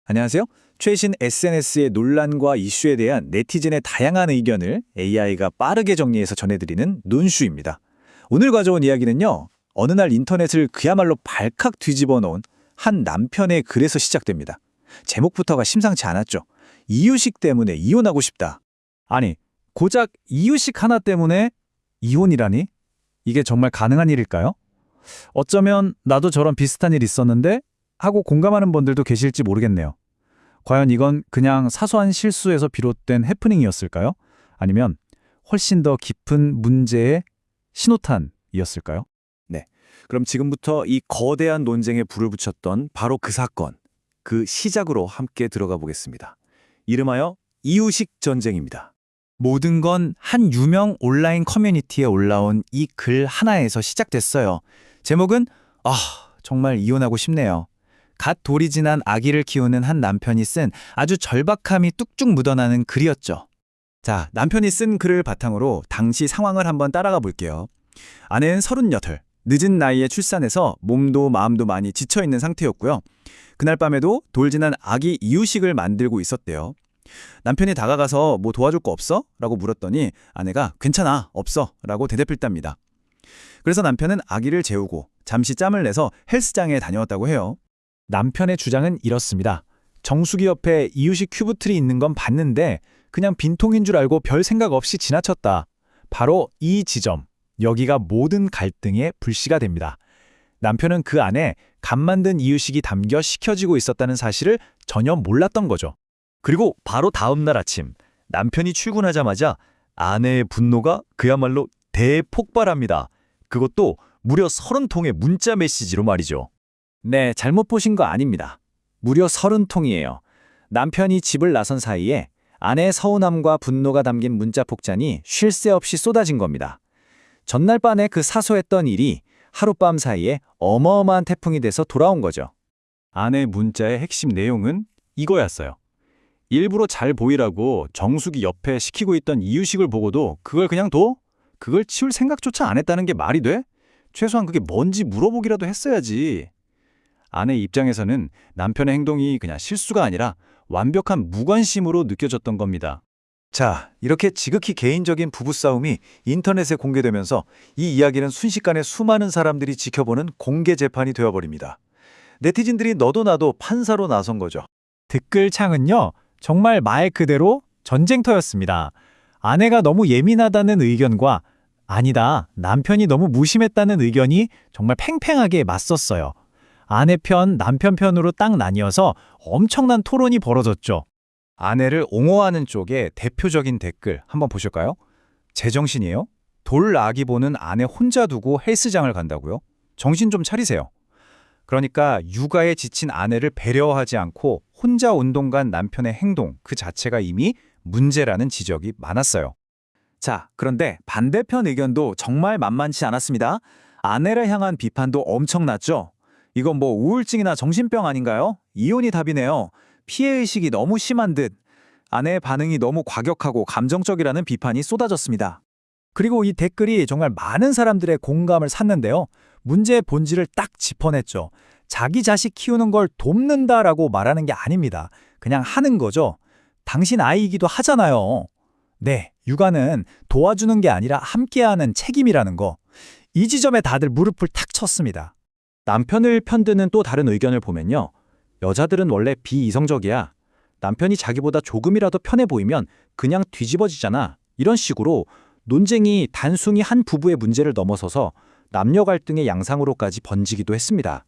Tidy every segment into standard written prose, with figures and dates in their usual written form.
안녕하세요. 최신 SNS의 논란과 이슈에 대한 네티즌의 다양한 의견을 AI가 빠르게 정리해서 전해드리는 논슈입니다. 오늘 가져온 이야기는요. 어느 날 인터넷을 그야말로 발칵 뒤집어 놓은 한 남편의 글에서 시작됩니다. 제목부터가 심상치 않았죠. 이유식 때문에 이혼하고 싶다. 아니, 고작 이유식 하나 때문에 이혼이라니? 이게 정말 가능한 일일까요? 어쩌면 나도 저런 비슷한 일 있었는데 하고 공감하는 분들도 계실지 모르겠네요. 과연 이건 그냥 사소한 실수에서 비롯된 해프닝이었을까요? 아니면 훨씬 더 깊은 문제의 신호탄이었을까요? 네, 그럼 지금부터 이 거대한 논쟁에 불을 붙였던 바로 그 사건, 그 시작으로 함께 들어가 보겠습니다. 이름하여 이유식 전쟁입니다. 모든 건 한 유명 온라인 커뮤니티에 올라온 이 글 하나에서 시작됐어요. 제목은 정말 이혼하고 싶네요. 갓 돌이 지난 아기를 키우는 한 남편이 쓴 아주 절박함이 뚝뚝 묻어나는 글이었죠. 자, 남편이 쓴 글을 바탕으로 당시 상황을 한번 따라가 볼게요. 아내는 38, 늦은 나이에 출산해서 몸도 마음도 많이 지쳐있는 상태였고요. 그날 밤에도 돌 지난 아기 이유식을 만들고 있었대요. 남편이 다가가서 뭐 도와줄 거 없어? 라고 물었더니 아내가 괜찮아, 없어 라고 대답했답니다. 그래서 남편은 아기를 재우고 잠시 짬을 내서 헬스장에 다녀왔다고 해요. 남편의 주장은 이렇습니다. 정수기 옆에 이유식 큐브틀이 있는 건 봤는데 그냥 빈통인 줄 알고 별 생각 없이 지나쳤다. 바로 이 지점, 여기가 모든 갈등의 불씨가 됩니다. 남편은 그 안에 갓 만든 이유식이 담겨 식혀지고 있었다는 사실을 전혀 몰랐던 거죠. 그리고 바로 다음 날 아침, 남편이 출근하자마자 아내의 분노가 그야말로 대폭발합니다. 그것도 무려 30통의 문자 메시지로 말이죠. 네, 잘못 보신 거 아닙니다. 무려 30통이에요. 남편이 집을 나선 사이에 아내의 서운함과 분노가 담긴 문자 폭탄이 쉴 새 없이 쏟아진 겁니다. 전날 밤에 그 사소했던 일이 하룻밤 사이에 어마어마한 태풍이 돼서 돌아온 거죠. 아내 문자의 핵심 내용은 이거였어요. 일부러 잘 보이라고 정수기 옆에 식히고 있던 이유식을 보고도 그걸 그냥 둬? 그걸 치울 생각조차 안 했다는 게 말이 돼? 최소한 그게 뭔지 물어보기라도 했어야지. 아내 입장에서는 남편의 행동이 그냥 실수가 아니라 완벽한 무관심으로 느껴졌던 겁니다. 자, 이렇게 지극히 개인적인 부부싸움이 인터넷에 공개되면서 이 이야기는 순식간에 수많은 사람들이 지켜보는 공개 재판이 되어버립니다. 네티즌들이 너도 나도 판사로 나선 거죠. 댓글창은요, 정말 말 그대로 전쟁터였습니다. 아내가 너무 예민하다는 의견과 아니다, 남편이 너무 무심했다는 의견이 정말 팽팽하게 맞섰어요. 아내 편, 남편 편으로 딱 나뉘어서 엄청난 토론이 벌어졌죠. 아내를 옹호하는 쪽의 대표적인 댓글 한번 보실까요? 제정신이에요? 돌 아기 보는 아내 혼자 두고 헬스장을 간다고요? 정신 좀 차리세요. 그러니까 육아에 지친 아내를 배려하지 않고 혼자 운동 간 남편의 행동 그 자체가 이미 문제라는 지적이 많았어요. 자, 그런데 반대편 의견도 정말 만만치 않았습니다. 아내를 향한 비판도 엄청났죠. 이건 뭐 우울증이나 정신병 아닌가요? 이혼이 답이네요. 피해의식이 너무 심한 듯 아내의 반응이 너무 과격하고 감정적이라는 비판이 쏟아졌습니다. 그리고 이 댓글이 정말 많은 사람들의 공감을 샀는데요. 문제의 본질을 딱 짚어냈죠. 자기 자식 키우는 걸 돕는다라고 말하는 게 아닙니다. 그냥 하는 거죠. 당신 아이이기도 하잖아요. 네, 육아는 도와주는 게 아니라 함께하는 책임이라는 거. 이 지점에 다들 무릎을 탁 쳤습니다. 남편을 편드는 또 다른 의견을 보면요. 여자들은 원래 비이성적이야. 남편이 자기보다 조금이라도 편해 보이면 그냥 뒤집어지잖아. 이런 식으로 논쟁이 단순히 한 부부의 문제를 넘어서서 남녀 갈등의 양상으로까지 번지기도 했습니다.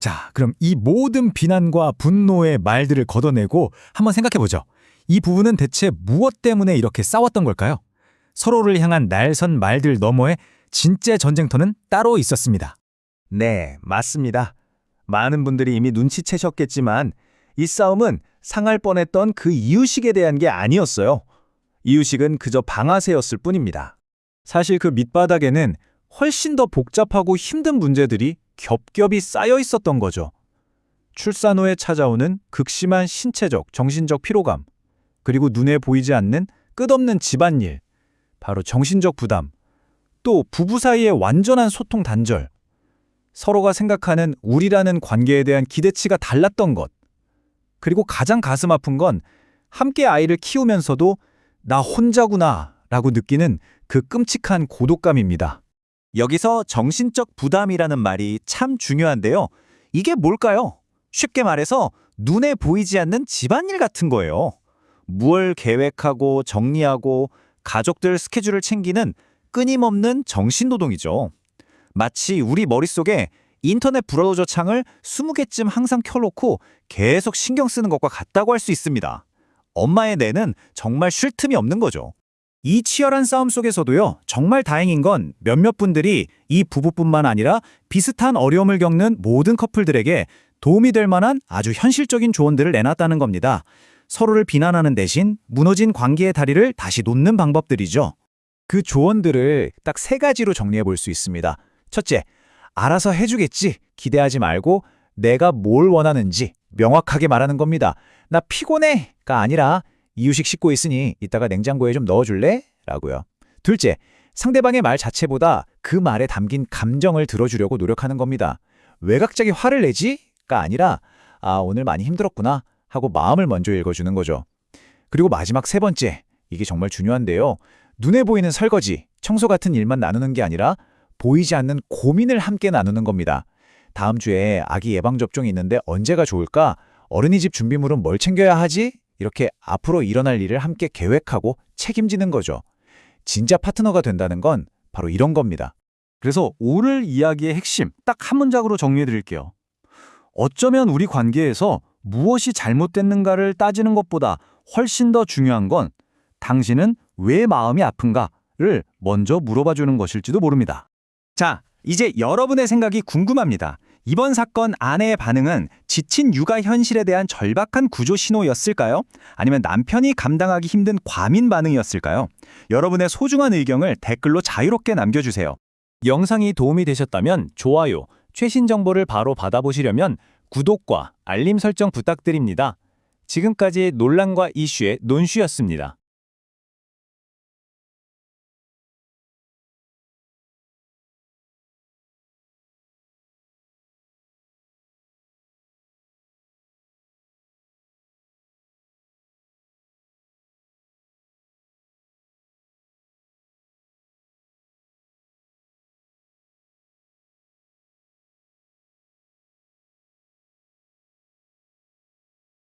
자, 그럼 이 모든 비난과 분노의 말들을 걷어내고 한번 생각해보죠. 이 부부는 대체 무엇 때문에 이렇게 싸웠던 걸까요? 서로를 향한 날선 말들 너머에 진짜 전쟁터는 따로 있었습니다. 네, 맞습니다. 많은 분들이 이미 눈치채셨겠지만 이 싸움은 상할 뻔했던 그 이유식에 대한 게 아니었어요. 이유식은 그저 방아쇠였을 뿐입니다. 사실 그 밑바닥에는 훨씬 더 복잡하고 힘든 문제들이 겹겹이 쌓여 있었던 거죠. 출산 후에 찾아오는 극심한 신체적, 정신적 피로감, 그리고 눈에 보이지 않는 끝없는 집안일, 바로 정신적 부담, 또 부부 사이의 완전한 소통 단절, 서로가 생각하는 우리라는 관계에 대한 기대치가 달랐던 것. 그리고 가장 가슴 아픈 건 함께 아이를 키우면서도 나 혼자구나 라고 느끼는 그 끔찍한 고독감입니다. 여기서 정신적 부담이라는 말이 참 중요한데요. 이게 뭘까요? 쉽게 말해서 눈에 보이지 않는 집안일 같은 거예요. 무얼 계획하고 정리하고 가족들 스케줄을 챙기는 끊임없는 정신노동이죠. 마치 우리 머릿속에 인터넷 브라우저 창을 20개쯤 항상 켜놓고 계속 신경 쓰는 것과 같다고 할 수 있습니다. 엄마의 뇌는 정말 쉴 틈이 없는 거죠. 이 치열한 싸움 속에서도요, 정말 다행인 건 몇몇 분들이 이 부부뿐만 아니라 비슷한 어려움을 겪는 모든 커플들에게 도움이 될 만한 아주 현실적인 조언들을 내놨다는 겁니다. 서로를 비난하는 대신 무너진 관계의 다리를 다시 놓는 방법들이죠. 그 조언들을 딱 3가지로 정리해 볼 수 있습니다. 첫째, 알아서 해주겠지 기대하지 말고 내가 뭘 원하는지 명확하게 말하는 겁니다. 나 피곤해가 아니라 이유식 씻고 있으니 이따가 냉장고에 좀 넣어줄래? 라고요. 둘째, 상대방의 말 자체보다 그 말에 담긴 감정을 들어주려고 노력하는 겁니다. 왜 갑자기 화를 내지? 가 아니라 오늘 많이 힘들었구나 하고 마음을 먼저 읽어주는 거죠. 그리고 마지막 3번째, 이게 정말 중요한데요. 눈에 보이는 설거지, 청소 같은 일만 나누는 게 아니라 보이지 않는 고민을 함께 나누는 겁니다. 다음 주에 아기 예방접종이 있는데 언제가 좋을까? 어린이집 준비물은 뭘 챙겨야 하지? 이렇게 앞으로 일어날 일을 함께 계획하고 책임지는 거죠. 진짜 파트너가 된다는 건 바로 이런 겁니다. 그래서 오늘 이야기의 핵심 딱 한 문장으로 정리해 드릴게요. 어쩌면 우리 관계에서 무엇이 잘못됐는가를 따지는 것보다 훨씬 더 중요한 건 당신은 왜 마음이 아픈가를 먼저 물어봐 주는 것일지도 모릅니다. 자, 이제 여러분의 생각이 궁금합니다. 이번 사건 아내의 반응은 지친 육아 현실에 대한 절박한 구조 신호였을까요? 아니면 남편이 감당하기 힘든 과민 반응이었을까요? 여러분의 소중한 의견을 댓글로 자유롭게 남겨주세요. 영상이 도움이 되셨다면 좋아요, 최신 정보를 바로 받아보시려면 구독과 알림 설정 부탁드립니다. 지금까지 논란과 이슈의 논슈였습니다.